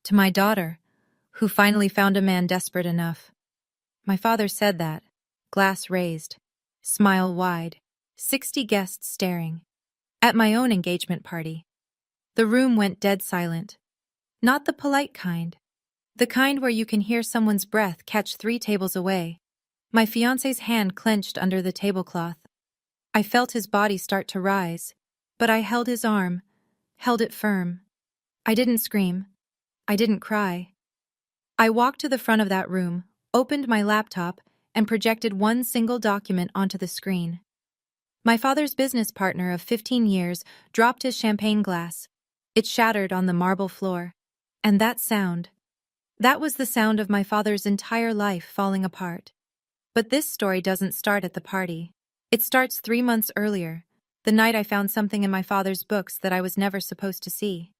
to my daughter, who finally found a man desperate enough. My father said that, glass raised, smile wide, 60 guests staring. At my own engagement party, the room went dead silent. Not the polite kind. The kind where you can hear someone's breath catch 3 tables away. My fiancé's hand clenched under the tablecloth. I felt his body start to rise, but I held his arm, held it firm. I didn't scream. I didn't cry. I walked to the front of that room, opened my laptop, and projected one single document onto the screen. My father's business partner of 15 years dropped his champagne glass. It shattered on the marble floor. And that sound. That was the sound of my father's entire life falling apart. But this story doesn't start at the party. It starts 3 months earlier, the night I found something in my father's books that I was never supposed to see.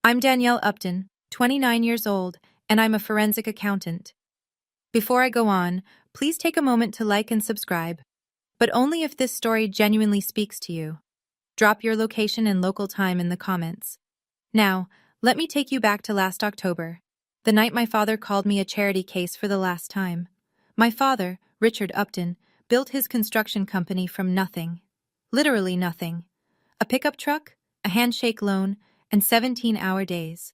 I'm Danielle Upton, 29 years old, and I'm a forensic accountant. Before I go on, please take a moment to like and subscribe, but only if this story genuinely speaks to you. Drop your location and local time in the comments. Now, let me take you back to last October, the night my father called me a charity case for the last time. My father, Richard Upton, built his construction company from nothing. Literally nothing. A pickup truck, a handshake loan, and 17-hour days.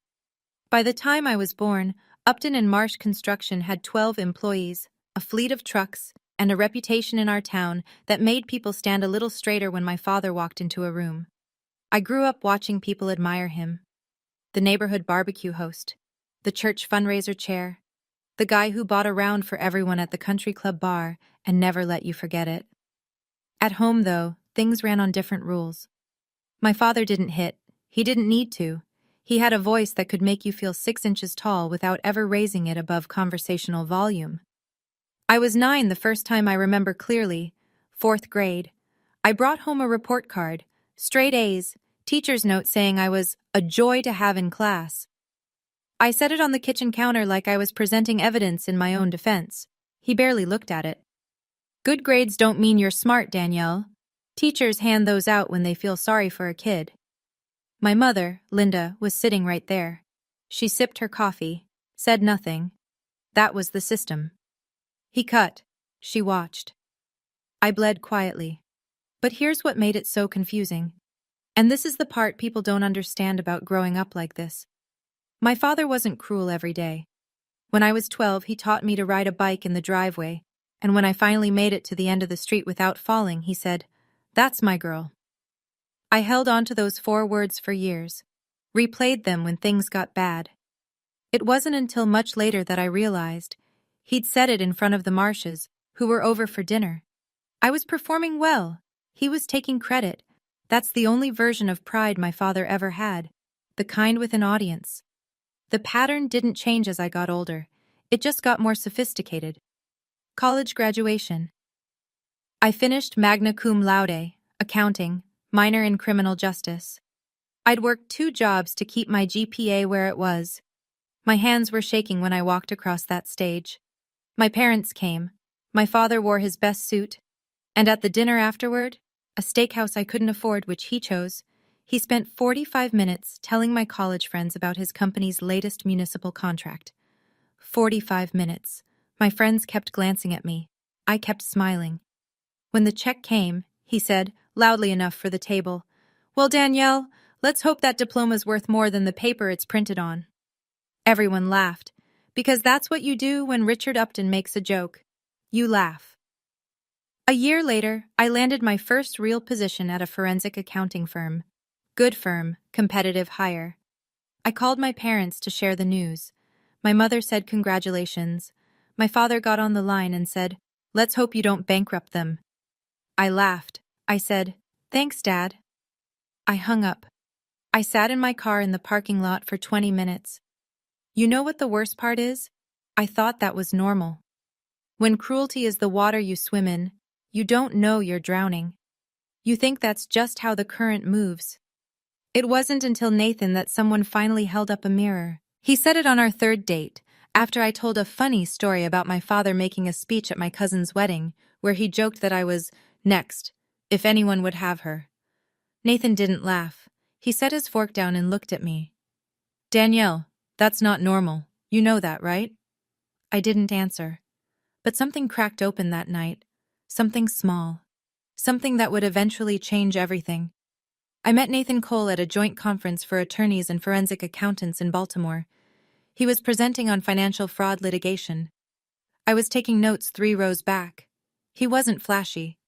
By the time I was born, Upton and Marsh Construction had 12 employees, a fleet of trucks, and a reputation in our town that made people stand a little straighter when my father walked into a room. I grew up watching people admire him. The neighborhood barbecue host, the church fundraiser chair, the guy who bought a round for everyone at the country club bar and never let you forget it. At home, though, things ran on different rules. My father didn't hit. He didn't need to. He had a voice that could make you feel 6 inches tall without ever raising it above conversational volume. I was 9 the first time I remember clearly, 4th grade. I brought home a report card, straight A's, teacher's note saying I was a joy to have in class. I set it on the kitchen counter like I was presenting evidence in my own defense. He barely looked at it. Good grades don't mean you're smart, Danielle. Teachers hand those out when they feel sorry for a kid. My mother, Linda, was sitting right there. She sipped her coffee, said nothing. That was the system. He cut. She watched. I bled quietly. But here's what made it so confusing. And this is the part people don't understand about growing up like this. My father wasn't cruel every day. When I was 12, he taught me to ride a bike in the driveway, and when I finally made it to the end of the street without falling, he said, "That's my girl." I held on to those 4 words for years, replayed them when things got bad. It wasn't until much later that I realized he'd said it in front of the Marshes, who were over for dinner. I was performing well. He was taking credit. That's the only version of pride my father ever had, the kind with an audience. The pattern didn't change as I got older. It just got more sophisticated. College graduation. I finished magna cum laude, accounting, minor in criminal justice. I'd worked 2 jobs to keep my GPA where it was. My hands were shaking when I walked across that stage. My parents came. My father wore his best suit. And at the dinner afterward, a steakhouse I couldn't afford, which he chose, he spent 45 minutes telling my college friends about his company's latest municipal contract. 45 minutes. My friends kept glancing at me. I kept smiling. When the check came, he said, loudly enough for the table, "Well, Danielle, let's hope that diploma's worth more than the paper it's printed on." Everyone laughed, because that's what you do when Richard Upton makes a joke. You laugh. A year later, I landed my first real position at a forensic accounting firm. Good firm, competitive hire. I called my parents to share the news. My mother said congratulations. My father got on the line and said, "Let's hope you don't bankrupt them." I laughed. I said, "Thanks, Dad." I hung up. I sat in my car in the parking lot for 20 minutes. You know what the worst part is? I thought that was normal. When cruelty is the water you swim in, you don't know you're drowning. You think that's just how the current moves. It wasn't until Nathan that someone finally held up a mirror. He said it on our 3rd date, after I told a funny story about my father making a speech at my cousin's wedding, where he joked that I was next, if anyone would have her. Nathan didn't laugh. He set his fork down and looked at me. "Danielle, That's not normal. You know that, right? I didn't answer. But something cracked open that night. Something small. Something that would eventually change everything. I met Nathan Cole at a joint conference for attorneys and forensic accountants in Baltimore. He was presenting on financial fraud litigation. I was taking notes 3 rows back. He wasn't flashy.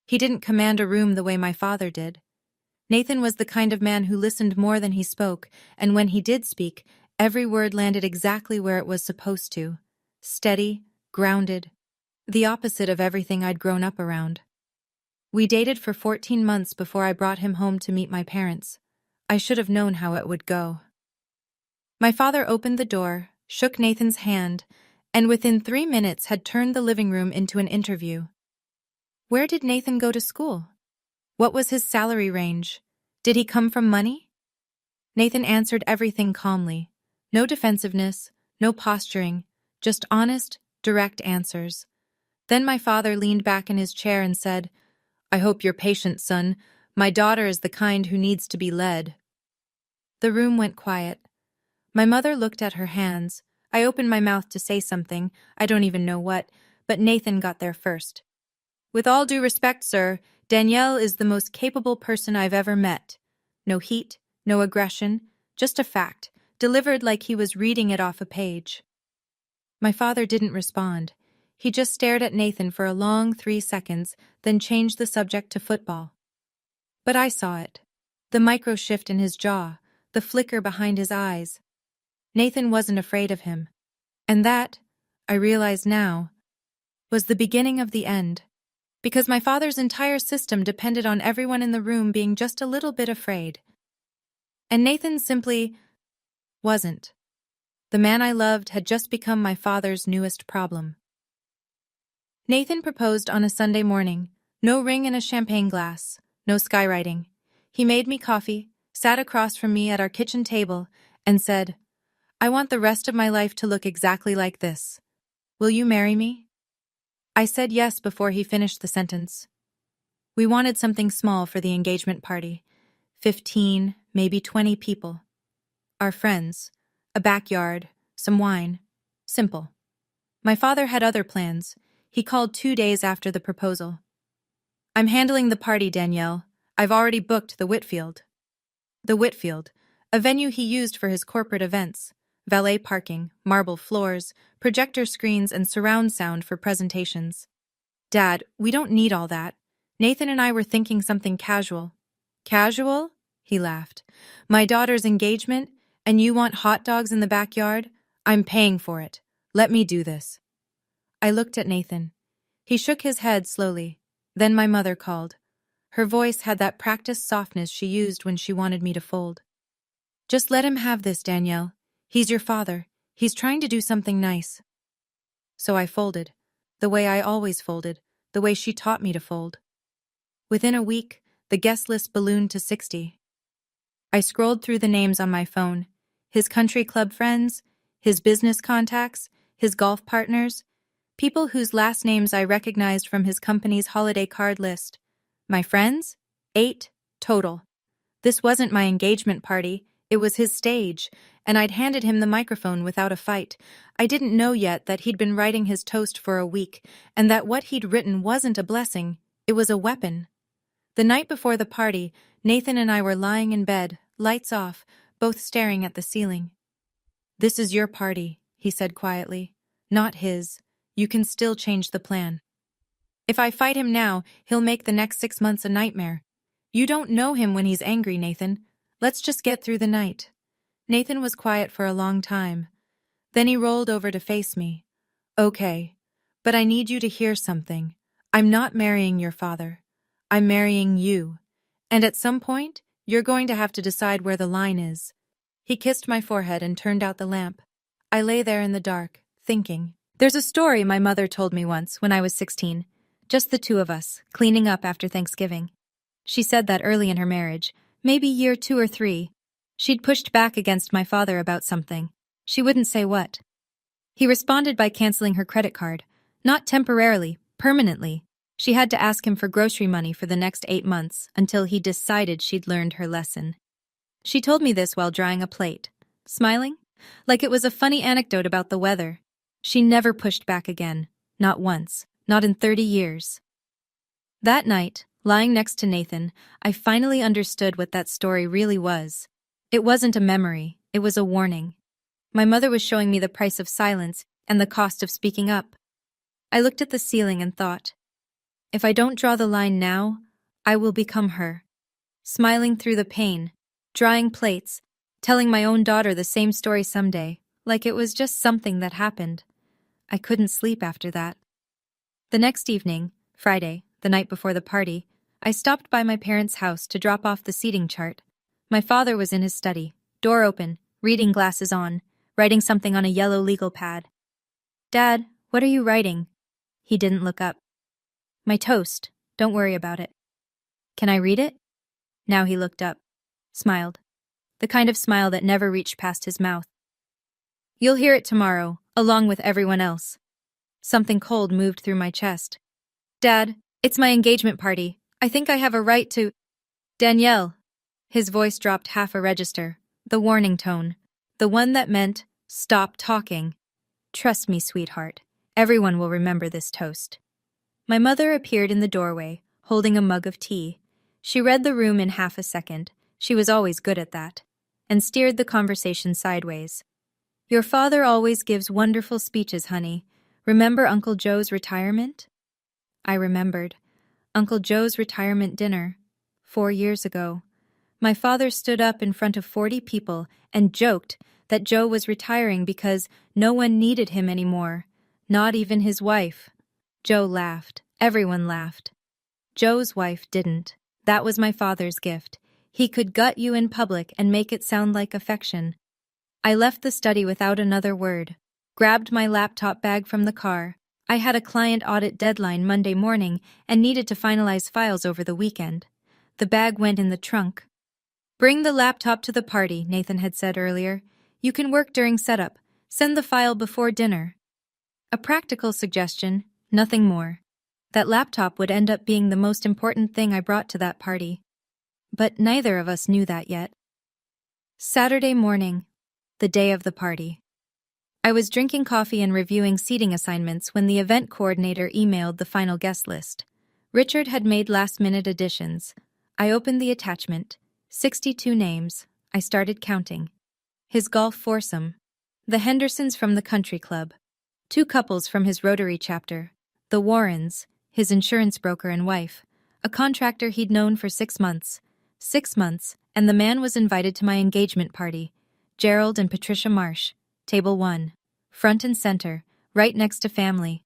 He didn't command a room the way my father did. Nathan was the kind of man who listened more than he spoke, and when he did speak, every word landed exactly where it was supposed to. Steady, grounded. The opposite of everything I'd grown up around. We dated for 14 months before I brought him home to meet my parents. I should have known how it would go. My father opened the door, shook Nathan's hand, and within 3 minutes had turned the living room into an interview. Where did Nathan go to school? What was his salary range? Did he come from money? Nathan answered everything calmly. No defensiveness, no posturing, just honest, direct answers. Then my father leaned back in his chair and said, "I hope you're patient, son. My daughter is the kind who needs to be led." The room went quiet. My mother looked at her hands. I opened my mouth to say something, I don't even know what, but Nathan got there first. "With all due respect, sir, Danielle is the most capable person I've ever met. No heat, no aggression, just a fact, delivered like he was reading it off a page." My father didn't respond. He just stared at Nathan for a long 3 seconds, then changed the subject to football. But I saw it. The micro shift in his jaw, the flicker behind his eyes. Nathan wasn't afraid of him. And that, I realize now, was the beginning of the end. Because my father's entire system depended on everyone in the room being just a little bit afraid. And Nathan simply wasn't. The man I loved had just become my father's newest problem. Nathan proposed on a Sunday morning. No ring in a champagne glass, no skywriting. He made me coffee, sat across from me at our kitchen table, and said, "I want the rest of my life to look exactly like this. Will you marry me?" I said yes before he finished the sentence. We wanted something small for the engagement party. 15, maybe 20 people. Our friends, a backyard, some wine. Simple. My father had other plans. He called 2 days after the proposal. "I'm handling the party, Danielle. I've already booked the Whitfield." The Whitfield, a venue he used for his corporate events. Valet parking, marble floors, projector screens, and surround sound for presentations. "Dad, we don't need all that. Nathan and I were thinking something casual." "Casual?" He laughed. "My daughter's engagement, and you want hot dogs in the backyard? I'm paying for it. Let me do this." I looked at Nathan. He shook his head slowly. Then my mother called. Her voice had that practiced softness she used when she wanted me to fold. "Just let him have this, Danielle. He's your father. He's trying to do something nice." So I folded, the way I always folded, the way she taught me to fold. Within a week, the guest list ballooned to 60. I scrolled through the names on my phone. His country club friends, his business contacts, his golf partners, people whose last names I recognized from his company's holiday card list. My friends? 8, total. This wasn't my engagement party, it was his stage, and I'd handed him the microphone without a fight. I didn't know yet that he'd been writing his toast for a week, and that what he'd written wasn't a blessing, it was a weapon. The night before the party, Nathan and I were lying in bed, lights off, both staring at the ceiling. "This is your party," he said quietly. "Not his. You can still change the plan. If I fight him now, he'll make the next 6 months a nightmare. You don't know him when he's angry, Nathan. Let's just get through the night." Nathan was quiet for a long time. Then he rolled over to face me. "Okay, but I need you to hear something. I'm not marrying your father. I'm marrying you. And at some point, you're going to have to decide where the line is." He kissed my forehead and turned out the lamp. I lay there in the dark, thinking. There's a story my mother told me once when I was 16. Just the two of us, cleaning up after Thanksgiving. She said that early in her marriage, maybe year 2 or 3, she'd pushed back against my father about something. She wouldn't say what. He responded by canceling her credit card. Not temporarily, permanently. She had to ask him for grocery money for the next 8 months until he decided she'd learned her lesson. She told me this while drying a plate. Smiling? like it was a funny anecdote about the weather. She never pushed back again. Not once. Not in 30 years. That night, lying next to Nathan, I finally understood what that story really was. It wasn't a memory, it was a warning. My mother was showing me the price of silence and the cost of speaking up. I looked at the ceiling and thought, if I don't draw the line now, I will become her. Smiling through the pain, drying plates, telling my own daughter the same story someday, like it was just something that happened. I couldn't sleep after that. The next evening, Friday, the night before the party, I stopped by my parents' house to drop off the seating chart. My father was in his study, door open, reading glasses on, writing something on a yellow legal pad. "Dad, what are you writing?" He didn't look up. "My toast. Don't worry about it." "Can I read it?" Now he looked up, smiled. The kind of smile that never reached past his mouth. "You'll hear it tomorrow, along with everyone else." Something cold moved through my chest. "Dad, it's my engagement party. I think I have a right to—" "Danielle." His voice dropped half a register, the warning tone, the one that meant, stop talking. "Trust me, sweetheart. Everyone will remember this toast." My mother appeared in the doorway, holding a mug of tea. She read the room in half a second, she was always good at that, and steered the conversation sideways. "Your father always gives wonderful speeches, honey. Remember Uncle Joe's retirement?" I remembered. Uncle Joe's retirement dinner. 4 years ago. My father stood up in front of 40 people and joked that Joe was retiring because no one needed him anymore, not even his wife. Joe laughed. Everyone laughed. Joe's wife didn't. That was my father's gift. He could gut you in public and make it sound like affection. I left the study without another word, grabbed my laptop bag from the car. I had a client audit deadline Monday morning and needed to finalize files over the weekend. The bag went in the trunk. "Bring the laptop to the party," Nathan had said earlier. "You can work during setup. Send the file before dinner." A practical suggestion, nothing more. That laptop would end up being the most important thing I brought to that party. But neither of us knew that yet. Saturday morning, the day of the party. I was drinking coffee and reviewing seating assignments when the event coordinator emailed the final guest list. Richard had made last-minute additions. I opened the attachment. 62 names. I started counting. His golf foursome. The Hendersons from the country club. 2 couples from his Rotary chapter. The Warrens, his insurance broker and wife. A contractor he'd known for 6 months. 6 months, and the man was invited to my engagement party. Gerald and Patricia Marsh. Table 1. Front and center, right next to family.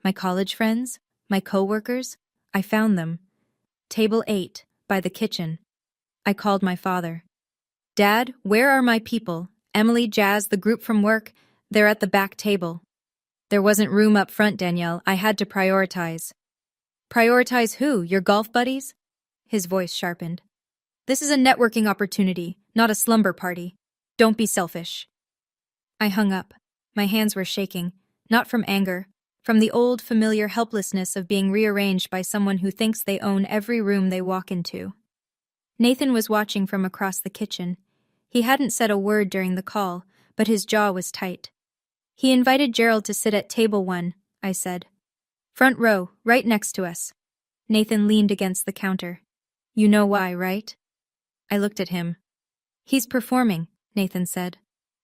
My college friends, my co-workers, I found them. Table 8, by the kitchen. I called my father. "Dad, where are my people? Emily, Jazz, the group from work, they're at the back table." "There wasn't room up front, Danielle. I had to prioritize." "Prioritize who? Your golf buddies?" His voice sharpened. "This is a networking opportunity, not a slumber party. Don't be selfish." I hung up. My hands were shaking, not from anger, from the old familiar helplessness of being rearranged by someone who thinks they own every room they walk into. Nathan was watching from across the kitchen. He hadn't said a word during the call, but his jaw was tight. "He invited Gerald to sit at table 1, I said. "Front row, right next to us." Nathan leaned against the counter. "You know why, right?" I looked at him. "He's performing," Nathan said.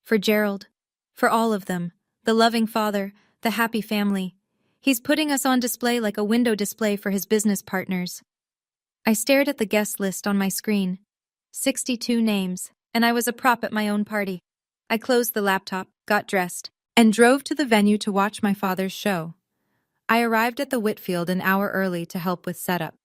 "For Gerald. For all of them. The loving father, the happy family. He's putting us on display like a window display for his business partners." I stared at the guest list on my screen. 62 names, and I was a prop at my own party. I closed the laptop, got dressed, and drove to the venue to watch my father's show. I arrived at the Whitfield an hour early to help with setup.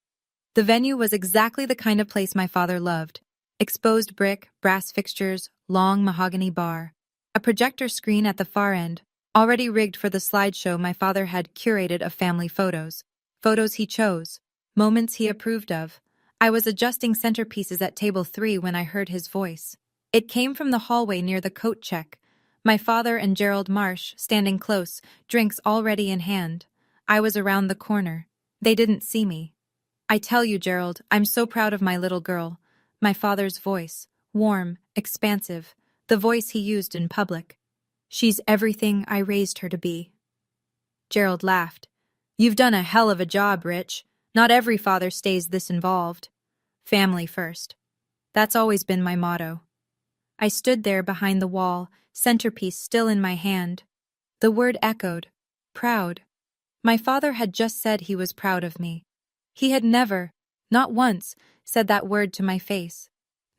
The venue was exactly the kind of place my father loved. Exposed brick, brass fixtures, long mahogany bar. A projector screen at the far end, already rigged for the slideshow my father had curated of family photos. Photos he chose. Moments he approved of. I was adjusting centerpieces at table 3 when I heard his voice. It came from the hallway near the coat check. My father and Gerald Marsh, standing close, drinks already in hand. I was around the corner. They didn't see me. "I tell you, Gerald, I'm so proud of my little girl." My father's voice, warm, expansive, the voice he used in public. "She's everything I raised her to be." Gerald laughed. "You've done a hell of a job, Rich. Not every father stays this involved. Family first. That's always been my motto." I stood there behind the wall, centerpiece still in my hand. The word echoed. Proud. My father had just said he was proud of me. He had never, not once, said that word to my face.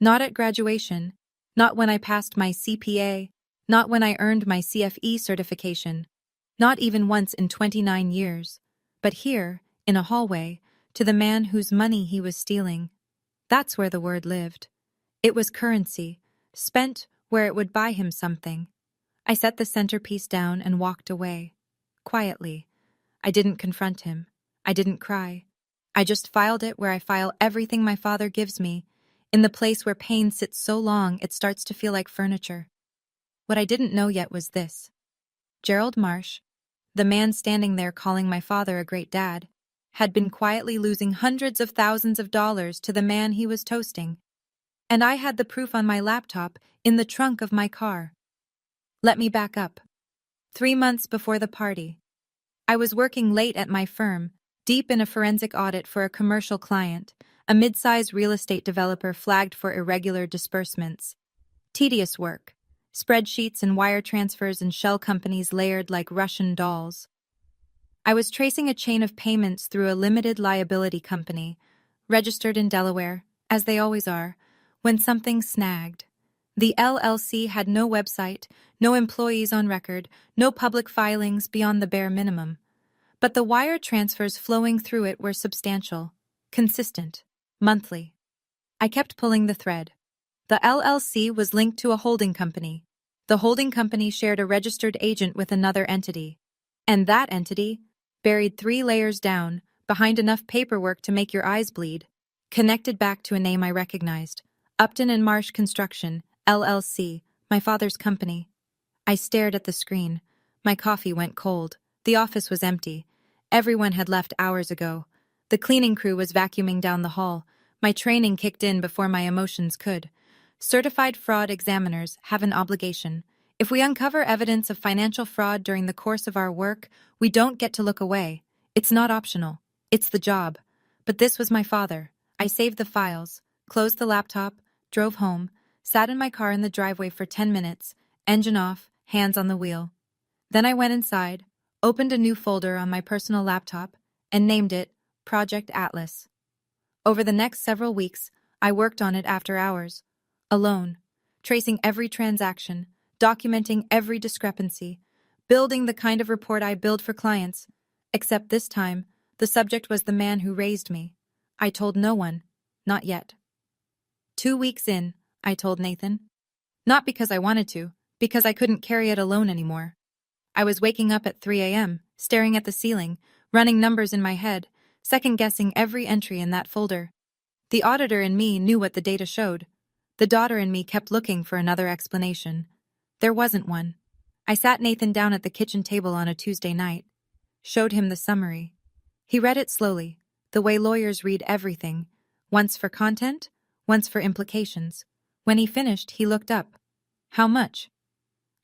Not at graduation. Not when I passed my CPA. Not when I earned my CFE certification. Not even once in 29 years. But here, in a hallway, to the man whose money he was stealing. That's where the word lived. It was currency, spent where it would buy him something. I set the centerpiece down and walked away. Quietly. I didn't confront him. I didn't cry. I just filed it where I file everything my father gives me, in the place where pain sits so long it starts to feel like furniture. What I didn't know yet was this. Gerald Marsh, the man standing there calling my father a great dad, had been quietly losing hundreds of thousands of dollars to the man he was toasting. And I had the proof on my laptop in the trunk of my car. Let me back up. 3 months before the party, I was working late at my firm, deep in a forensic audit for a commercial client, a mid-size real estate developer flagged for irregular disbursements. Tedious work. Spreadsheets and wire transfers and shell companies layered like Russian dolls. I was tracing a chain of payments through a limited liability company, registered in Delaware, as they always are, when something snagged. The LLC had no website, no employees on record, no public filings beyond the bare minimum. But the wire transfers flowing through it were substantial, consistent, monthly. I kept pulling the thread. The LLC was linked to a holding company. The holding company shared a registered agent with another entity. And that entity, buried 3 layers down, behind enough paperwork to make your eyes bleed, connected back to a name I recognized. Upton and Marsh Construction, LLC, my father's company. I stared at the screen. My coffee went cold. The office was empty. Everyone had left hours ago. The cleaning crew was vacuuming down the hall. My training kicked in before my emotions could. Certified fraud examiners have an obligation. If we uncover evidence of financial fraud during the course of our work, we don't get to look away. It's not optional. It's the job. But this was my father. I saved the files, closed the laptop, drove home, sat in my car in the driveway for 10 minutes, engine off, hands on the wheel. Then I went inside, opened a new folder on my personal laptop, and named it Project Atlas. Over the next several weeks, I worked on it after hours, alone, tracing every transaction, documenting every discrepancy, building the kind of report I build for clients. Except this time, the subject was the man who raised me. I told no one, not yet. 2 weeks in, I told Nathan. Not because I wanted to, because I couldn't carry it alone anymore. I was waking up at 3 a.m., staring at the ceiling, running numbers in my head, second-guessing every entry in that folder. The auditor in me knew what the data showed. The daughter in me kept looking for another explanation. There wasn't one. I sat Nathan down at the kitchen table on a Tuesday night, showed him the summary. He read it slowly, the way lawyers read everything, once for content, once for implications. When he finished, he looked up. How much?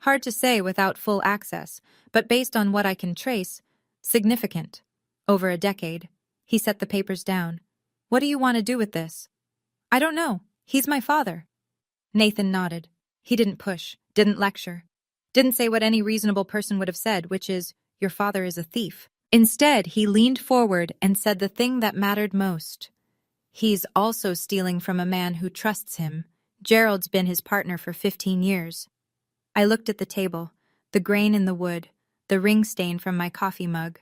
Hard to say without full access, but based on what I can trace, significant. Over a decade. He set the papers down. What do you want to do with this? I don't know. He's my father. Nathan nodded. He didn't push, didn't lecture, didn't say what any reasonable person would have said, which is, your father is a thief. Instead, he leaned forward and said the thing that mattered most. He's also stealing from a man who trusts him. Gerald's been his partner for 15 years. I looked at the table, the grain in the wood, the ring stain from my coffee mug.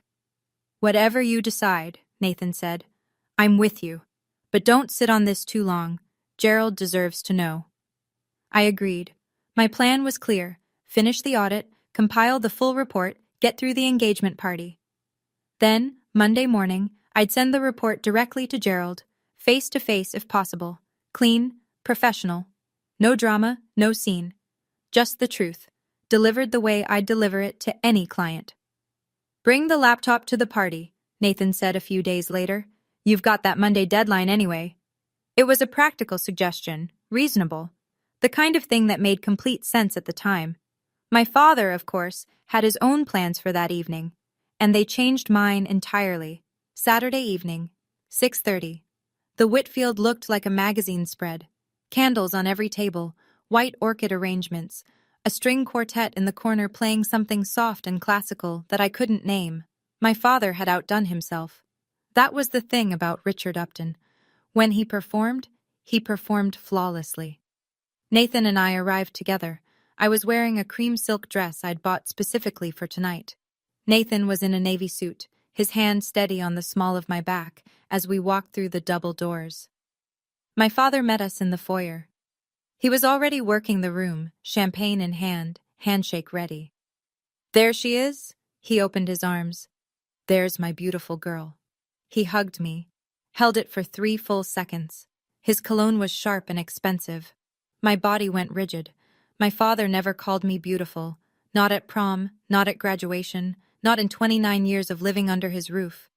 Whatever you decide, Nathan said. I'm with you. But don't sit on this too long. Gerald deserves to know. I agreed. My plan was clear. Finish the audit, compile the full report, get through the engagement party. Then, Monday morning, I'd send the report directly to Gerald, face to face if possible. Clean, professional. No drama, no scene. Just the truth, delivered the way I'd deliver it to any client. Bring the laptop to the party, Nathan said a few days later. You've got that Monday deadline anyway. It was a practical suggestion, reasonable. The kind of thing that made complete sense at the time. My father, of course, had his own plans for that evening, and they changed mine entirely. Saturday evening, 6:30. The Whitfield looked like a magazine spread. Candles on every table, white orchid arrangements, a string quartet in the corner playing something soft and classical that I couldn't name. My father had outdone himself. That was the thing about Richard Upton. When he performed flawlessly. Nathan and I arrived together. I was wearing a cream silk dress I'd bought specifically for tonight. Nathan was in a navy suit, his hand steady on the small of my back as we walked through the double doors. My father met us in the foyer. He was already working the room, champagne in hand, handshake ready. "There she is," he opened his arms. "There's my beautiful girl." He hugged me, held it for 3 full seconds. His cologne was sharp and expensive. My body went rigid. My father never called me beautiful, not at prom, not at graduation, not in 29 years of living under his roof.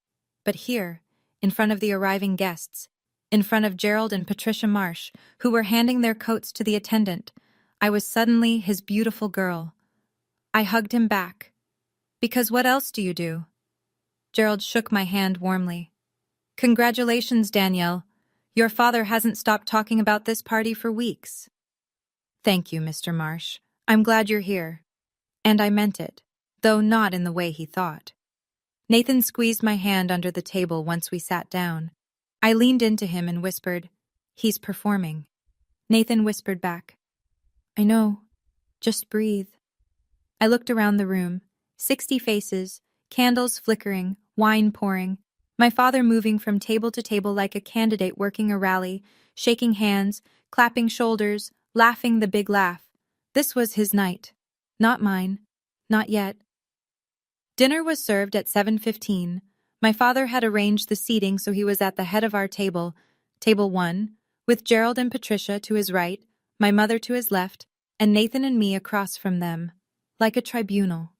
But here, in front of the arriving guests, in front of Gerald and Patricia Marsh, who were handing their coats to the attendant, I was suddenly his beautiful girl. I hugged him back. "Because what else do you do?" Gerald shook my hand warmly. "Congratulations, Danielle. Your father hasn't stopped talking about this party for weeks." "Thank you, Mr. Marsh. I'm glad you're here." And I meant it, though not in the way he thought. Nathan squeezed my hand under the table once we sat down. I leaned into him and whispered, "He's performing." Nathan whispered back, "I know. Just breathe." I looked around the room. 60 faces, candles flickering, wine pouring. My father moving from table to table like a candidate working a rally, shaking hands, clapping shoulders, laughing the big laugh. This was his night. Not mine. Not yet. Dinner was served at 7:15. My father had arranged the seating so he was at the head of our table, table 1, with Gerald and Patricia to his right, my mother to his left, and Nathan and me across from them, like a tribunal.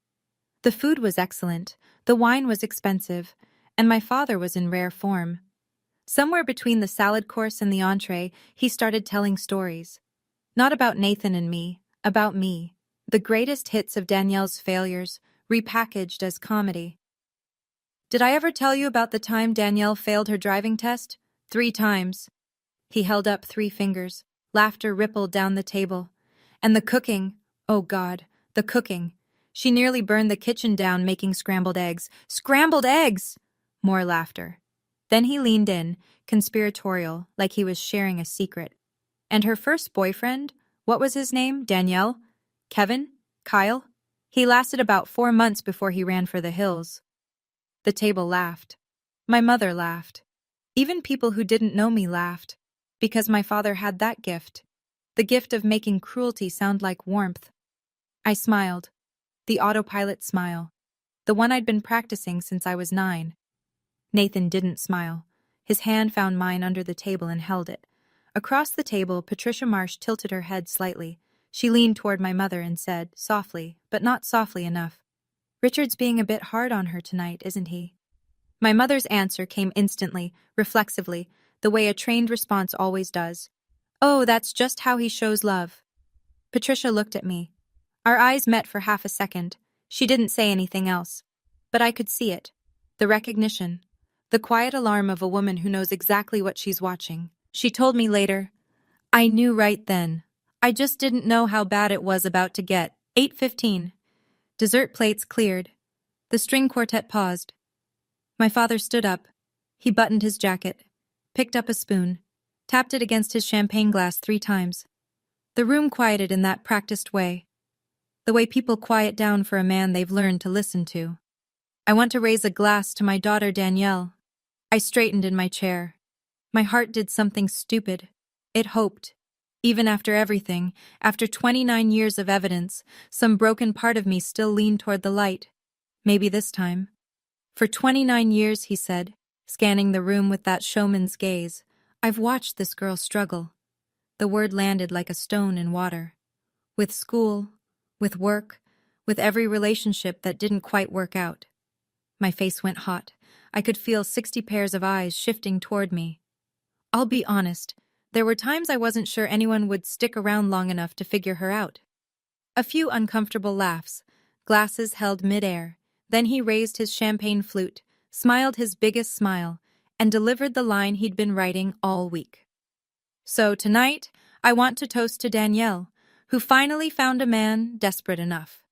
The food was excellent, the wine was expensive, and my father was in rare form. Somewhere between the salad course and the entree, he started telling stories. Not about Nathan and me, about me, the greatest hits of Danielle's failures, repackaged as comedy. "Did I ever tell you about the time Danielle failed her driving test? 3 times. He held up 3 fingers. Laughter rippled down the table. "And the cooking, oh God, the cooking. She nearly burned the kitchen down making scrambled eggs. Scrambled eggs!" More laughter. Then he leaned in, conspiratorial, like he was sharing a secret. "And her first boyfriend? What was his name? Danielle? Kevin? Kyle? He lasted about 4 months before he ran for the hills." The table laughed. My mother laughed. Even people who didn't know me laughed, because my father had that gift, the gift of making cruelty sound like warmth. I smiled. The autopilot smile. The one I'd been practicing since I was 9. Nathan didn't smile. His hand found mine under the table and held it. Across the table, Patricia Marsh tilted her head slightly. She leaned toward my mother and said, softly, but not softly enough, "Richard's being a bit hard on her tonight, isn't he?" My mother's answer came instantly, reflexively, the way a trained response always does. "Oh, that's just how he shows love." Patricia looked at me. Our eyes met for half a second. She didn't say anything else. But I could see it. The recognition. The quiet alarm of a woman who knows exactly what she's watching. She told me later, "I knew right then. I just didn't know how bad it was about to get." 8:15. Dessert plates cleared. The string quartet paused. My father stood up. He buttoned his jacket, picked up a spoon, tapped it against his champagne glass 3 times. The room quieted in that practiced way. The way people quiet down for a man they've learned to listen to. "I want to raise a glass to my daughter Danielle." I straightened in my chair. My heart did something stupid. It hoped. Even after everything, after 29 years of evidence, some broken part of me still leaned toward the light. Maybe this time. "For 29 years," he said, scanning the room with that showman's gaze, "I've watched this girl struggle." The word landed like a stone in water. With school, with work, with every relationship that didn't quite work out. My face went hot. I could feel 60 pairs of eyes shifting toward me. I'll be honest, There were times I wasn't sure anyone would stick around long enough to figure her out. A few uncomfortable laughs, glasses held midair. Then he raised his champagne flute, smiled his biggest smile, and delivered the line he'd been writing all week. So tonight, I want to toast to Danielle, who finally found a man desperate enough.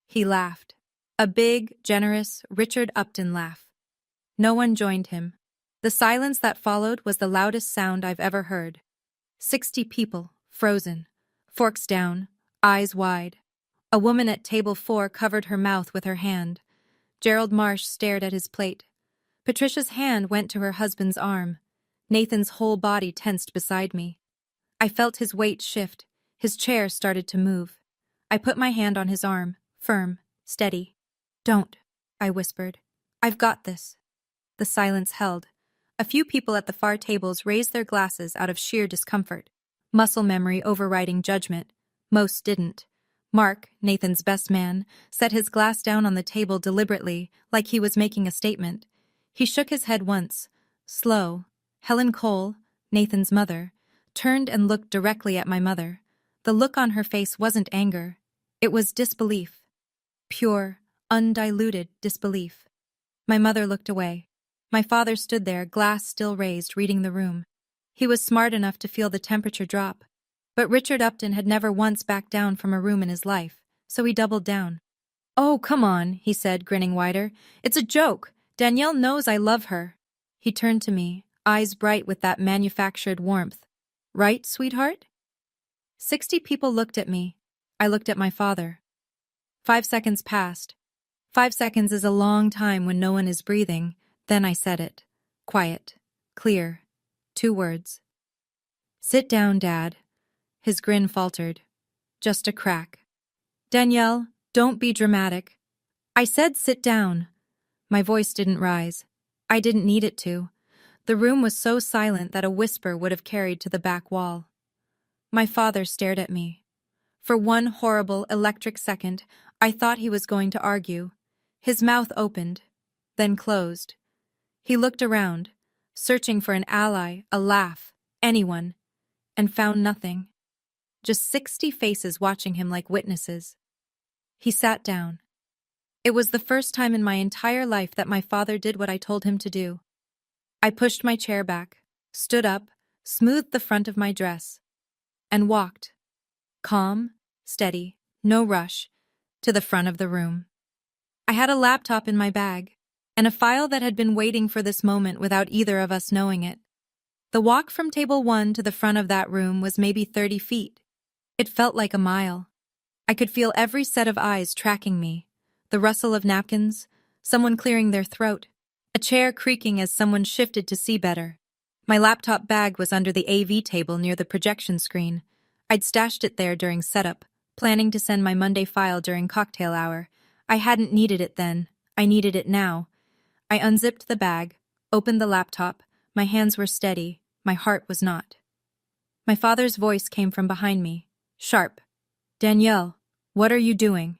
He laughed. A big, generous, Richard Upton laugh. No one joined him. The silence that followed was the loudest sound I've ever heard. 60 people, frozen, forks down, eyes wide. A woman at table 4 covered her mouth with her hand. Gerald Marsh stared at his plate. Patricia's hand went to her husband's arm. Nathan's whole body tensed beside me. I felt his weight shift. His chair started to move. I put my hand on his arm, firm, steady. "Don't," I whispered. "I've got this." The silence held. A few people at the far tables raised their glasses out of sheer discomfort. Muscle memory overriding judgment. Most didn't. Mark, Nathan's best man, set his glass down on the table deliberately, like he was making a statement. He shook his head once. Slow. Helen Cole, Nathan's mother, turned and looked directly at my mother. The look on her face wasn't anger. It was disbelief. Pure, undiluted disbelief. My mother looked away. My father stood there, glass still raised, reading the room. He was smart enough to feel the temperature drop. But Richard Upton had never once backed down from a room in his life, so he doubled down. "Oh, come on," he said, grinning wider. "It's a joke. Danielle knows I love her." He turned to me, eyes bright with that manufactured warmth. "Right, sweetheart?" 60 people looked at me. I looked at my father. 5 seconds passed. 5 seconds is a long time when no one is breathing. Then I said it. Quiet. Clear. 2 words. "Sit down, Dad." His grin faltered. Just a crack. "Danielle, don't be dramatic." I said sit down. My voice didn't rise. I didn't need it to. The room was so silent that a whisper would have carried to the back wall. My father stared at me. For one horrible, electric second, I thought he was going to argue. His mouth opened, then closed. He looked around, searching for an ally, a laugh, anyone, and found nothing. Just 60 faces watching him like witnesses. He sat down. It was the first time in my entire life that my father did what I told him to do. I pushed my chair back, stood up, smoothed the front of my dress, and walked, calm, steady, no rush, to the front of the room. I had a laptop in my bag, and a file that had been waiting for this moment without either of us knowing it. The walk from table 1 to the front of that room was maybe 30 feet. It felt like a mile. I could feel every set of eyes tracking me, the rustle of napkins, someone clearing their throat, a chair creaking as someone shifted to see better. My laptop bag was under the AV table near the projection screen. I'd stashed it there during setup, planning to send my Monday file during cocktail hour. I hadn't needed it then. I needed it now. I unzipped the bag, opened the laptop. My hands were steady. My heart was not. My father's voice came from behind me. Sharp. "Danielle, what are you doing?"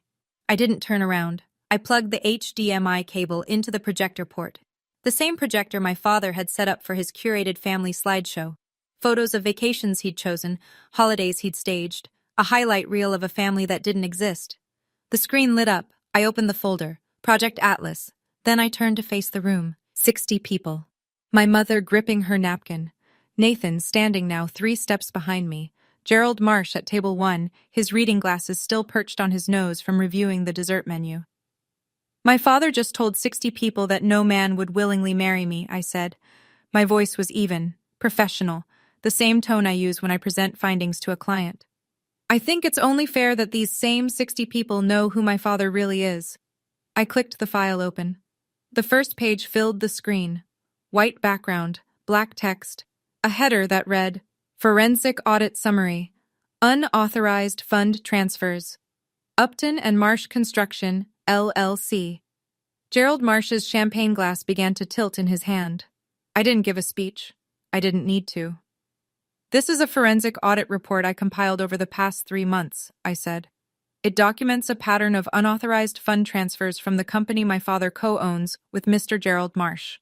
I didn't turn around. I plugged the HDMI cable into the projector port. The same projector my father had set up for his curated family slideshow. Photos of vacations he'd chosen, holidays he'd staged, a highlight reel of a family that didn't exist. The screen lit up. I opened the folder. Project Atlas. Then I turned to face the room. 60 people. My mother gripping her napkin. Nathan standing now 3 steps behind me. Gerald Marsh at table 1, his reading glasses still perched on his nose from reviewing the dessert menu. "My father just told 60 people that no man would willingly marry me," I said. My voice was even, professional, the same tone I use when I present findings to a client. "I think it's only fair that these same 60 people know who my father really is." I clicked the file open. The first page filled the screen. White background, black text, a header that read, "Forensic Audit Summary, Unauthorized Fund Transfers, Upton and Marsh Construction, LLC." Gerald Marsh's champagne glass began to tilt in his hand. I didn't give a speech. I didn't need to. "This is a forensic audit report I compiled over the past 3 months," I said. "It documents a pattern of unauthorized fund transfers from the company my father co-owns with Mr. Gerald Marsh."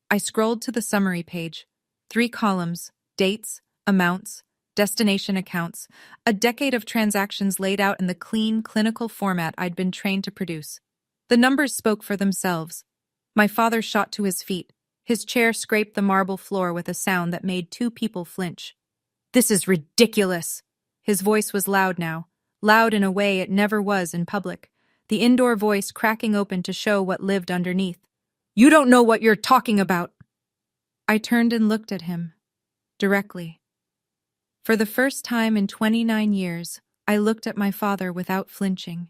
I scrolled to the summary page. 3 columns, dates, amounts, destination accounts, a decade of transactions laid out in the clean, clinical format I'd been trained to produce. The numbers spoke for themselves. My father shot to his feet. His chair scraped the marble floor with a sound that made two people flinch. "This is ridiculous!" His voice was loud now, loud in a way it never was in public, the indoor voice cracking open to show what lived underneath. "You don't know what you're talking about!" I turned and looked at him, directly. For the first time in 29 years, I looked at my father without flinching.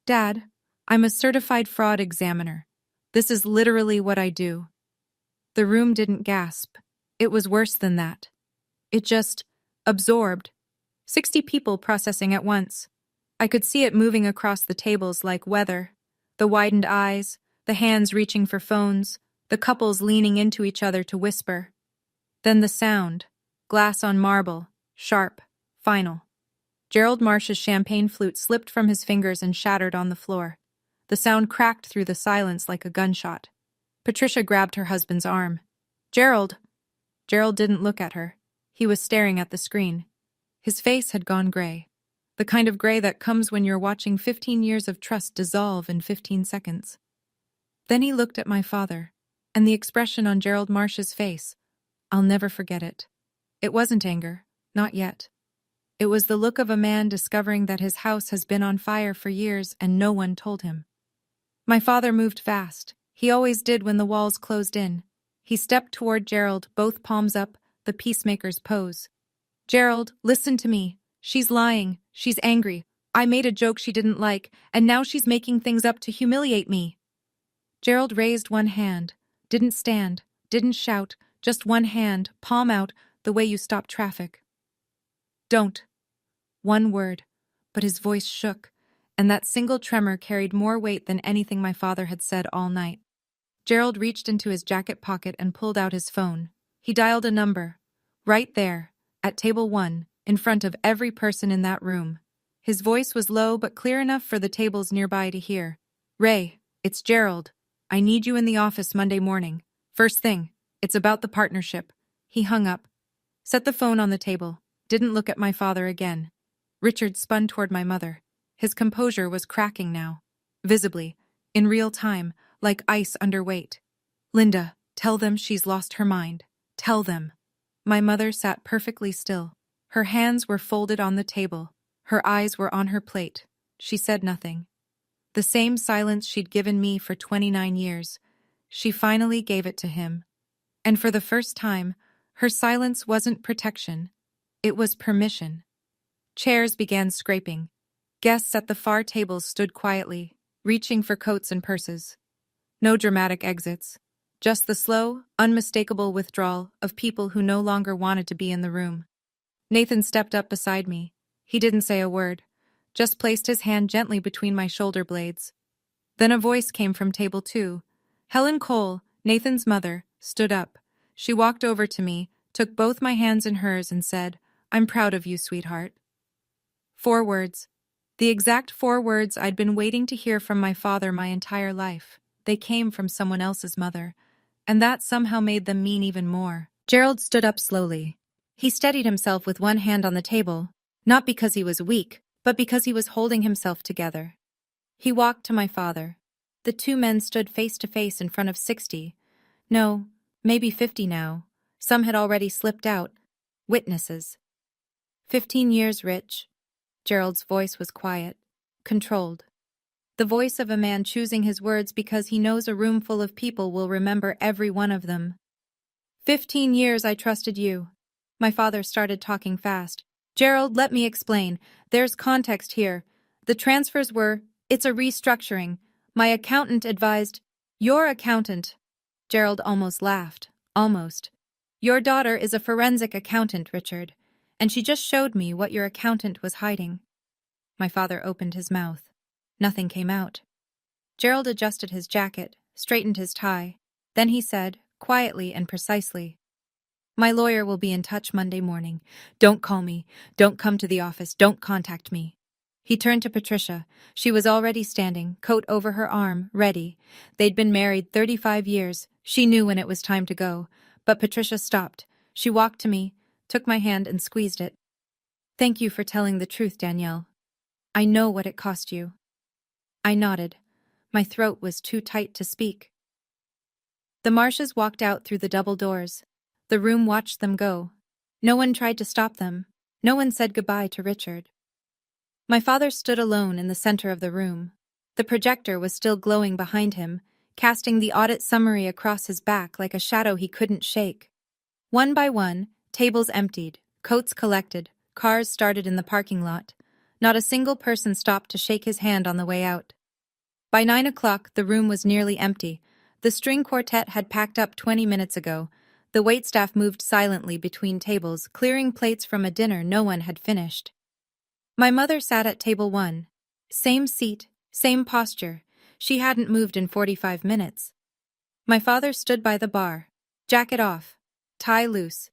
"Dad, I'm a certified fraud examiner. This is literally what I do." The room didn't gasp. It was worse than that. It just absorbed. 60 people processing at once. I could see it moving across the tables like weather. The widened eyes, the hands reaching for phones, the couples leaning into each other to whisper. Then the sound. Glass on marble. Sharp. Final. Gerald Marsh's champagne flute slipped from his fingers and shattered on the floor. The sound cracked through the silence like a gunshot. Patricia grabbed her husband's arm. "Gerald!" Gerald didn't look at her. He was staring at the screen. His face had gone gray. The kind of gray that comes when you're watching 15 years of trust dissolve in 15 seconds. Then he looked at my father, and the expression on Gerald Marsh's face, I'll never forget it. It wasn't anger, not yet. It was the look of a man discovering that his house has been on fire for years and no one told him. My father moved fast. He always did when the walls closed in. He stepped toward Gerald, both palms up, the peacemaker's pose. "Gerald, listen to me. She's lying. She's angry. I made a joke she didn't like, and now she's making things up to humiliate me." Gerald raised one hand, didn't stand, didn't shout, just one hand, palm out, the way you stop traffic. "Don't." One word, but his voice shook, and that single tremor carried more weight than anything my father had said all night. Gerald reached into his jacket pocket and pulled out his phone. He dialed a number. Right there, at table 1, in front of every person in that room. His voice was low but clear enough for the tables nearby to hear. "Ray, it's Gerald. I need you in the office Monday morning. First thing, it's about the partnership." He hung up, set the phone on the table, didn't look at my father again. Richard spun toward my mother. His composure was cracking now, visibly, in real time, like ice under weight. "Linda, tell them she's lost her mind. Tell them." My mother sat perfectly still. Her hands were folded on the table. Her eyes were on her plate. She said nothing. The same silence she'd given me for 29 years. She finally gave it to him. And for the first time, her silence wasn't protection. It was permission. Chairs began scraping. Guests at the far tables stood quietly, reaching for coats and purses. No dramatic exits. Just the slow, unmistakable withdrawal of people who no longer wanted to be in the room. Nathan stepped up beside me. He didn't say a word, just placed his hand gently between my shoulder blades. Then a voice came from table 2. Helen Cole, Nathan's mother, stood up. She walked over to me, took both my hands in hers and said, "I'm proud of you, sweetheart." 4 words. The exact 4 words I'd been waiting to hear from my father my entire life. They came from someone else's mother, and that somehow made them mean even more. Gerald stood up slowly. He steadied himself with one hand on the table, not because he was weak, but because he was holding himself together. He walked to my father. The 2 men stood face to face in front of 60. No, maybe 50 now. Some had already slipped out. Witnesses. 15 years, Rich. Gerald's voice was quiet, controlled. The voice of a man choosing his words because he knows a room full of people will remember every one of them. 15 years I trusted you. My father started talking fast. "Gerald, let me explain. There's context here. The transfers it's a restructuring. My accountant advised—" "Your accountant." Gerald almost laughed. Almost. "Your daughter is a forensic accountant, Richard, and she just showed me what your accountant was hiding." My father opened his mouth. Nothing came out. Gerald adjusted his jacket, straightened his tie. Then he said, quietly and precisely, "My lawyer will be in touch Monday morning. Don't call me. Don't come to the office. Don't contact me." He turned to Patricia. She was already standing, coat over her arm, ready. They'd been married 35 years. She knew when it was time to go. But Patricia stopped. She walked to me, took my hand and squeezed it. "Thank you for telling the truth, Danielle. I know what it cost you." I nodded. My throat was too tight to speak. The Marshes walked out through the double doors. The room watched them go. No one tried to stop them. No one said goodbye to Richard. My father stood alone in the center of the room. The projector was still glowing behind him, casting the audit summary across his back like a shadow he couldn't shake. One by one, tables emptied, coats collected, cars started in the parking lot. Not a single person stopped to shake his hand on the way out. By 9 o'clock, the room was nearly empty. The string quartet had packed up 20 minutes ago. The waitstaff moved silently between tables, clearing plates from a dinner no one had finished. My mother sat at table 1. Same seat, same posture. She hadn't moved in 45 minutes. My father stood by the bar, jacket off, tie loose.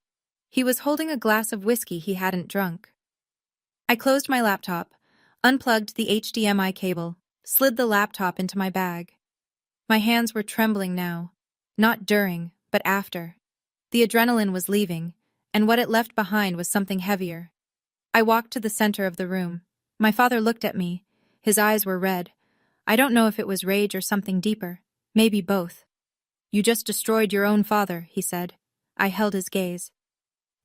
He was holding a glass of whiskey he hadn't drunk. I closed my laptop, unplugged the HDMI cable, slid the laptop into my bag. My hands were trembling now, not during, but after. The adrenaline was leaving, and what it left behind was something heavier. I walked to the center of the room. My father looked at me. His eyes were red. I don't know if it was rage or something deeper, maybe both. "You just destroyed your own father," he said. I held his gaze.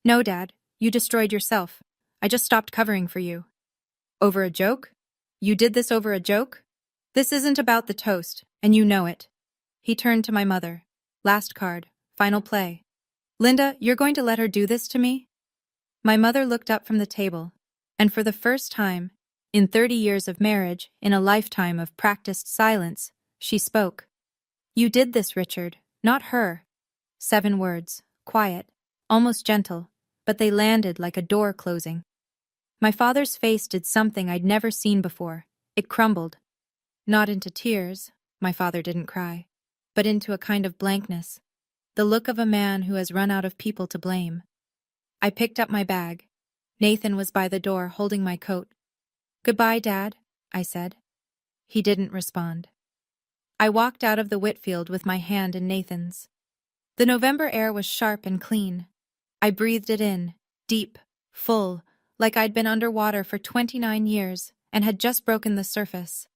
"No, Dad, you destroyed yourself. I just stopped covering for you." "Over a joke? You did this over a joke? This isn't about the toast, and you know it." He turned to my mother. "Last card, final play. Linda, you're going to let her do this to me?" My mother looked up from the table, and for the first time, in 30 years of marriage, in a lifetime of practiced silence, she spoke. "You did this, Richard, not her." 7 words, quiet, almost gentle, but they landed like a door closing. My father's face did something I'd never seen before. It crumbled. Not into tears, my father didn't cry, but into a kind of blankness. The look of a man who has run out of people to blame. I picked up my bag. Nathan was by the door holding my coat. "Goodbye, Dad," I said. He didn't respond. I walked out of the Whitfield with my hand in Nathan's. The November air was sharp and clean. I breathed it in, deep, full, like I'd been underwater for 29 years and had just broken the surface.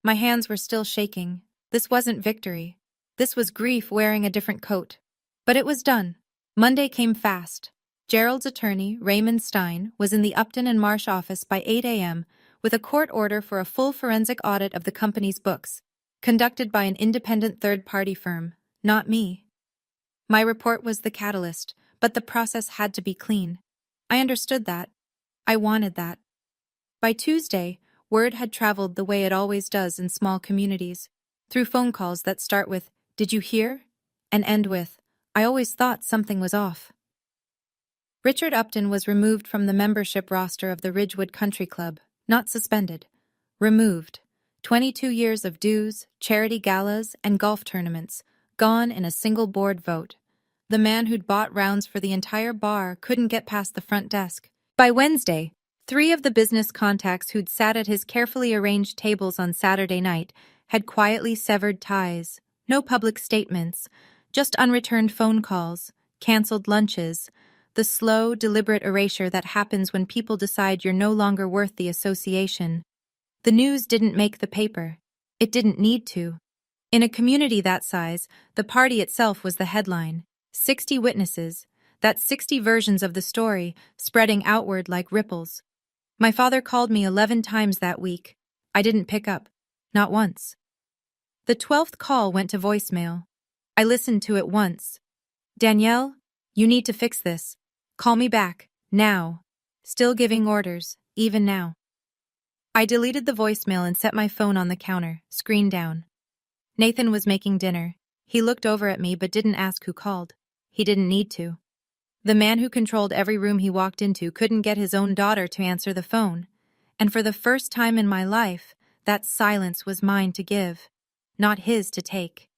My hands were still shaking. This wasn't victory. This was grief wearing a different coat. But it was done. Monday came fast. Gerald's attorney, Raymond Stein, was in the Upton and Marsh office by 8 a.m. with a court order for a full forensic audit of the company's books, conducted by an independent third-party firm, not me. My report was the catalyst, but the process had to be clean. I understood that. I wanted that. By Tuesday, word had traveled the way it always does in small communities, through phone calls that start with, "Did you hear?" and end with, "I always thought something was off." Richard Upton was removed from the membership roster of the Ridgewood Country Club, not suspended. Removed. 22 years of dues, charity galas, and golf tournaments, gone in a single board vote. The man who'd bought rounds for the entire bar couldn't get past the front desk. By Wednesday, 3 of the business contacts who'd sat at his carefully arranged tables on Saturday night had quietly severed ties. No public statements, just unreturned phone calls, canceled lunches, the slow, deliberate erasure that happens when people decide you're no longer worth the association. The news didn't make the paper. It didn't need to. In a community that size, the party itself was the headline. 60 witnesses, that's 60 versions of the story, spreading outward like ripples. My father called me 11 times that week. I didn't pick up. Not once. The 12th call went to voicemail. I listened to it once. "Danielle, you need to fix this. Call me back, now." Still giving orders, even now. I deleted the voicemail and set my phone on the counter, screen down. Nathan was making dinner. He looked over at me but didn't ask who called. He didn't need to. The man who controlled every room he walked into couldn't get his own daughter to answer the phone. And for the first time in my life, that silence was mine to give, not his to take.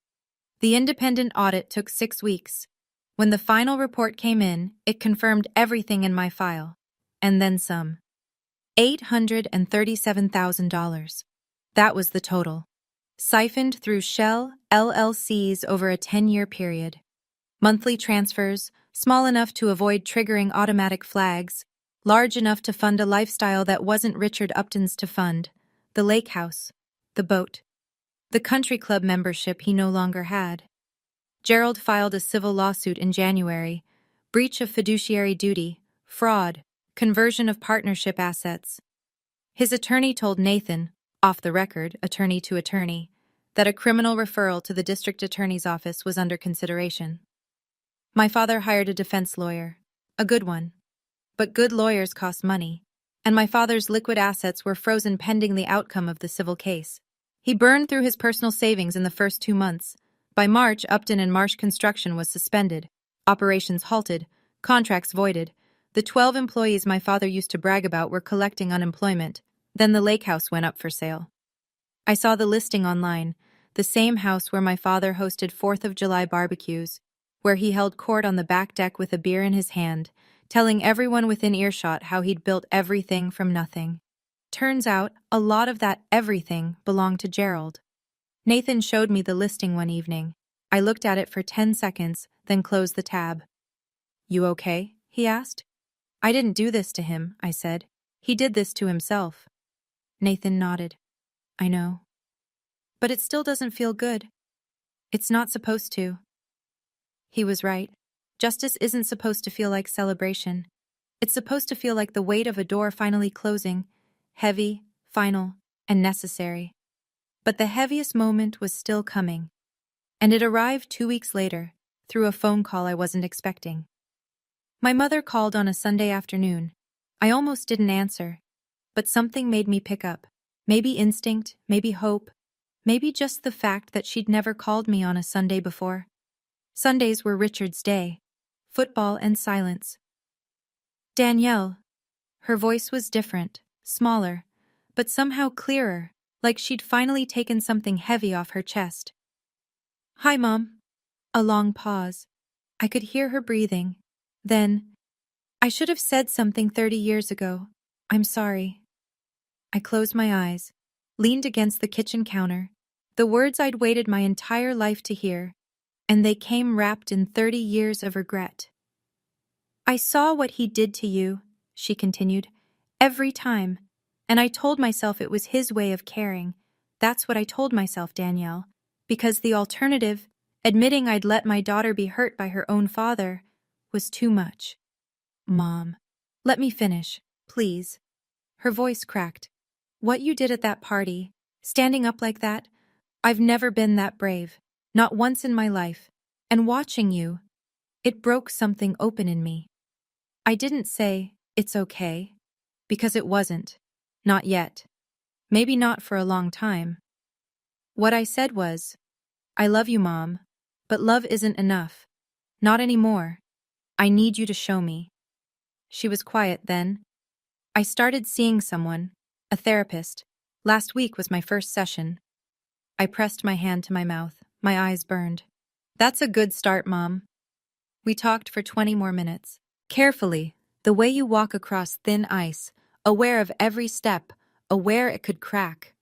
The independent audit took 6 weeks. When the final report came in, it confirmed everything in my file. And then some. $837,000. That was the total. Siphoned through Shell LLCs over a 10-year period. Monthly transfers, small enough to avoid triggering automatic flags, large enough to fund a lifestyle that wasn't Richard Upton's to fund: the lake house, the boat, the country club membership he no longer had. Gerald filed a civil lawsuit in January: breach of fiduciary duty, fraud, conversion of partnership assets. His attorney told Nathan, off the record, attorney to attorney, that a criminal referral to the district attorney's office was under consideration. My father hired a defense lawyer, a good one. But good lawyers cost money, and my father's liquid assets were frozen pending the outcome of the civil case. He burned through his personal savings in the first 2 months. By March, Upton and Marsh construction was suspended, operations halted, contracts voided. The 12 employees my father used to brag about were collecting unemployment. Then the lake house went up for sale. I saw the listing online, the same house where my father hosted 4th of July barbecues, where he held court on the back deck with a beer in his hand, telling everyone within earshot how he'd built everything from nothing. Turns out, a lot of that everything belonged to Gerald. Nathan showed me the listing one evening. I looked at it for 10 seconds, then closed the tab. "You okay?" he asked. "I didn't do this to him," I said. "He did this to himself." Nathan nodded. "I know. But it still doesn't feel good. It's not supposed to." He was right. Justice isn't supposed to feel like celebration. It's supposed to feel like the weight of a door finally closing, heavy, final, and necessary. But the heaviest moment was still coming, and it arrived 2 weeks later, through a phone call I wasn't expecting. My mother called on a Sunday afternoon. I almost didn't answer, but something made me pick up. Maybe instinct, maybe hope, maybe just the fact that she'd never called me on a Sunday before. Sundays were Richard's day. Football and silence. "Danielle." Her voice was different, smaller, but somehow clearer, like she'd finally taken something heavy off her chest. "Hi, Mom." A long pause. I could hear her breathing. Then, "I should have said something 30 years ago. I'm sorry." I closed my eyes, leaned against the kitchen counter, the words I'd waited my entire life to hear, and they came wrapped in 30 years of regret. "I saw what he did to you," she continued, "every time, and I told myself it was his way of caring. That's what I told myself, Danielle, because the alternative, admitting I'd let my daughter be hurt by her own father, was too much." "Mom, let me finish, please." Her voice cracked. "What you did at that party, standing up like that, I've never been that brave, not once in my life, and watching you, it broke something open in me. I didn't say, 'It's okay,' because it wasn't. Not yet. Maybe not for a long time. What I said was, 'I love you, Mom, but love isn't enough. Not anymore. I need you to show me.'" She was quiet then. "I started seeing someone, a therapist. Last week was my first session." I pressed my hand to my mouth. My eyes burned. "That's a good start, Mom." We talked for 20 more minutes. Carefully, the way you walk across thin ice, aware of every step, aware it could crack.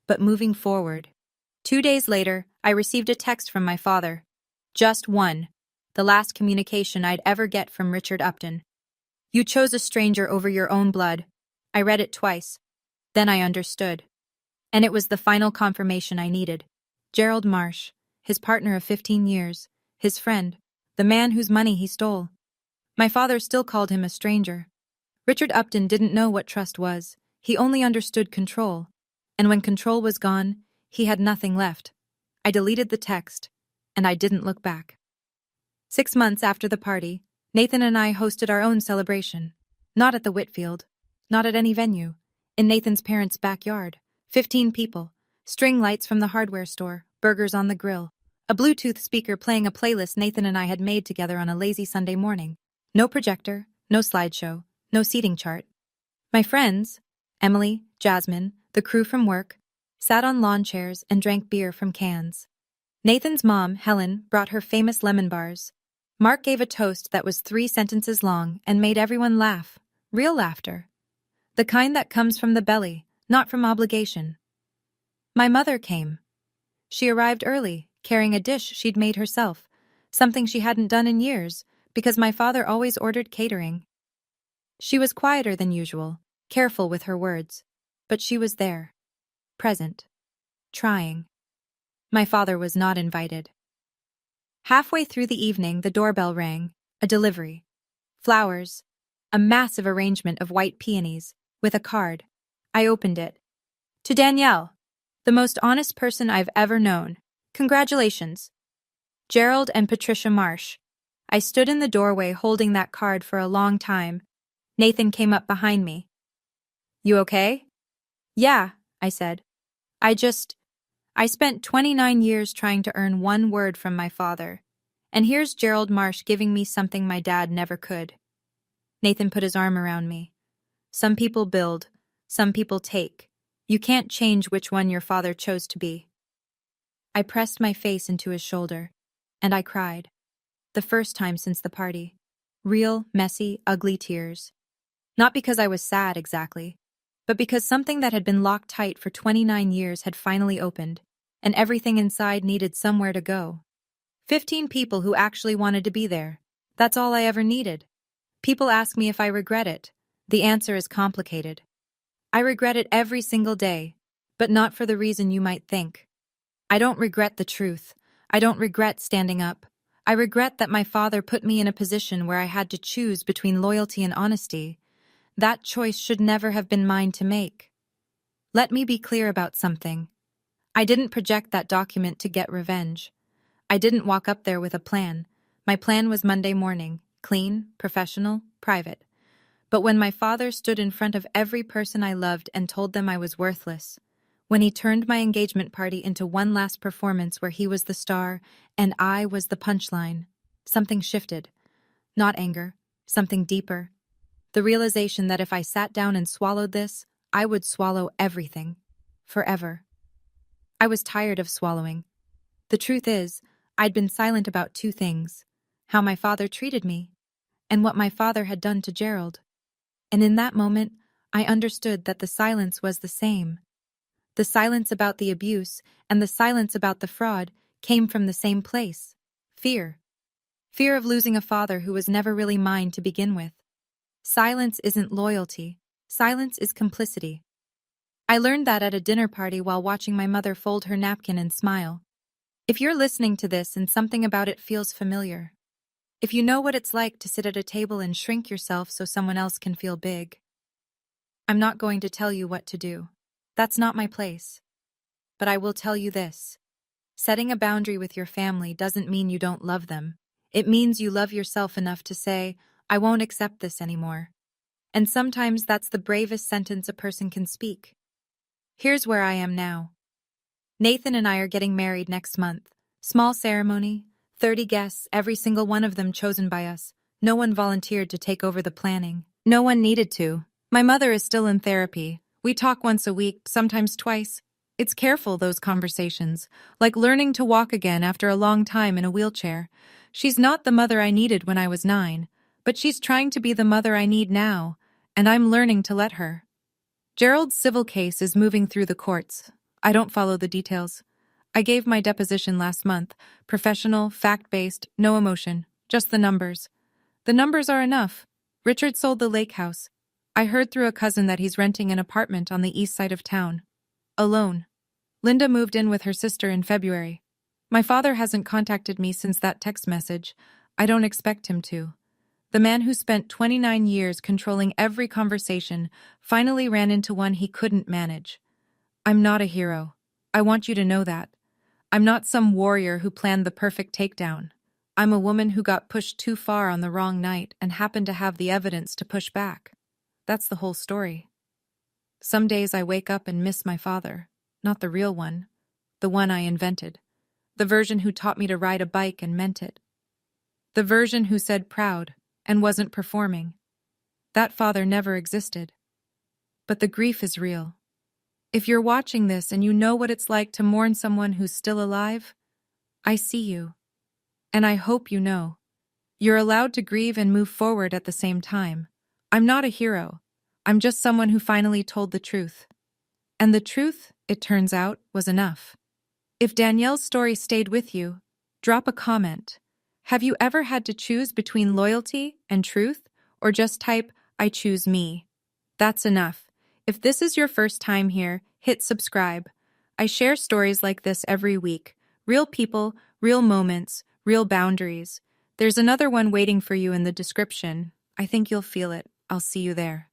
But moving forward. 2 days later, I received a text from my father. Just one. The last communication I'd ever get from Richard Upton. "You chose a stranger over your own blood." I read it twice. Then I understood. And it was the final confirmation I needed. Gerald Marsh, his partner of 15 years, his friend, the man whose money he stole. My father still called him a stranger. Richard Upton didn't know what trust was. He only understood control. And when control was gone, he had nothing left. I deleted the text, and I didn't look back. 6 months after the party, Nathan and I hosted our own celebration. Not at the Whitfield, not at any venue. In Nathan's parents' backyard. 15 people, string lights from the hardware store, burgers on the grill, a Bluetooth speaker playing a playlist Nathan and I had made together on a lazy Sunday morning. No projector, no slideshow, no seating chart. My friends, Emily, Jasmine, the crew from work, sat on lawn chairs and drank beer from cans. Nathan's mom, Helen, brought her famous lemon bars. Mark gave a toast that was 3 sentences long and made everyone laugh. Real laughter. The kind that comes from the belly, not from obligation. My mother came. She arrived early, carrying a dish she'd made herself, something she hadn't done in years, because my father always ordered catering. She was quieter than usual, careful with her words, but she was there, present, trying. My father was not invited. Halfway through the evening, the doorbell rang. A delivery. Flowers. A massive arrangement of white peonies, with a card. I opened it. To Danielle, the most honest person I've ever known. Congratulations. Gerald and Patricia Marsh. I stood in the doorway holding that card for a long time. Nathan came up behind me. You okay? Yeah, I said. I spent 29 years trying to earn one word from my father. And here's Gerald Marsh giving me something my dad never could. Nathan put his arm around me. Some people build, some people take. You can't change which one your father chose to be. I pressed my face into his shoulder, and I cried. The first time since the party. Real, messy, ugly tears. Not because I was sad exactly, but because something that had been locked tight for 29 years had finally opened, and everything inside needed somewhere to go. 15 people who actually wanted to be there. That's all I ever needed. People ask me if I regret it. The answer is complicated. I regret it every single day, but not for the reason you might think. I don't regret the truth. I don't regret standing up. I regret that my father put me in a position where I had to choose between loyalty and honesty. That choice should never have been mine to make. Let me be clear about something. I didn't project that document to get revenge. I didn't walk up there with a plan. My plan was Monday morning, clean, professional, private. But when my father stood in front of every person I loved and told them I was worthless, when he turned my engagement party into one last performance where he was the star and I was the punchline, something shifted. Not anger, something deeper. The realization that if I sat down and swallowed this, I would swallow everything. Forever. I was tired of swallowing. The truth is, I'd been silent about two things: how my father treated me, and what my father had done to Gerald. And in that moment, I understood that the silence was the same. The silence about the abuse and the silence about the fraud came from the same place: fear. Fear of losing a father who was never really mine to begin with. Silence isn't loyalty. Silence is complicity. I learned that at a dinner party while watching my mother fold her napkin and smile. If you're listening to this and something about it feels familiar, if you know what it's like to sit at a table and shrink yourself so someone else can feel big, I'm not going to tell you what to do. That's not my place. But I will tell you this. Setting a boundary with your family doesn't mean you don't love them. It means you love yourself enough to say, I won't accept this anymore. And sometimes that's the bravest sentence a person can speak. Here's where I am now. Nathan and I are getting married next month. Small ceremony, 30 guests, every single one of them chosen by us. No one volunteered to take over the planning. No one needed to. My mother is still in therapy. We talk once a week, sometimes twice. It's careful, those conversations, like learning to walk again after a long time in a wheelchair. She's not the mother I needed when I was 9, but she's trying to be the mother I need now, and I'm learning to let her. Gerald's civil case is moving through the courts. I don't follow the details. I gave my deposition last month. Professional, fact-based, no emotion, just the numbers. The numbers are enough. Richard sold the lake house. I heard through a cousin that he's renting an apartment on the east side of town. Alone. Linda moved in with her sister in February. My father hasn't contacted me since that text message. I don't expect him to. The man who spent 29 years controlling every conversation finally ran into one he couldn't manage. I'm not a hero. I want you to know that. I'm not some warrior who planned the perfect takedown. I'm a woman who got pushed too far on the wrong night and happened to have the evidence to push back. That's the whole story. Some days I wake up and miss my father. Not the real one. The one I invented. The version who taught me to ride a bike and meant it. The version who said proud and wasn't performing. That father never existed. But the grief is real. If you're watching this and you know what it's like to mourn someone who's still alive, I see you. And I hope you know. You're allowed to grieve and move forward at the same time. I'm not a hero. I'm just someone who finally told the truth. And the truth, it turns out, was enough. If Danielle's story stayed with you, drop a comment. Have you ever had to choose between loyalty and truth, or just type, I choose me? That's enough. If this is your first time here, hit subscribe. I share stories like this every week. Real people, real moments, real boundaries. There's another one waiting for you in the description. I think you'll feel it. I'll see you there.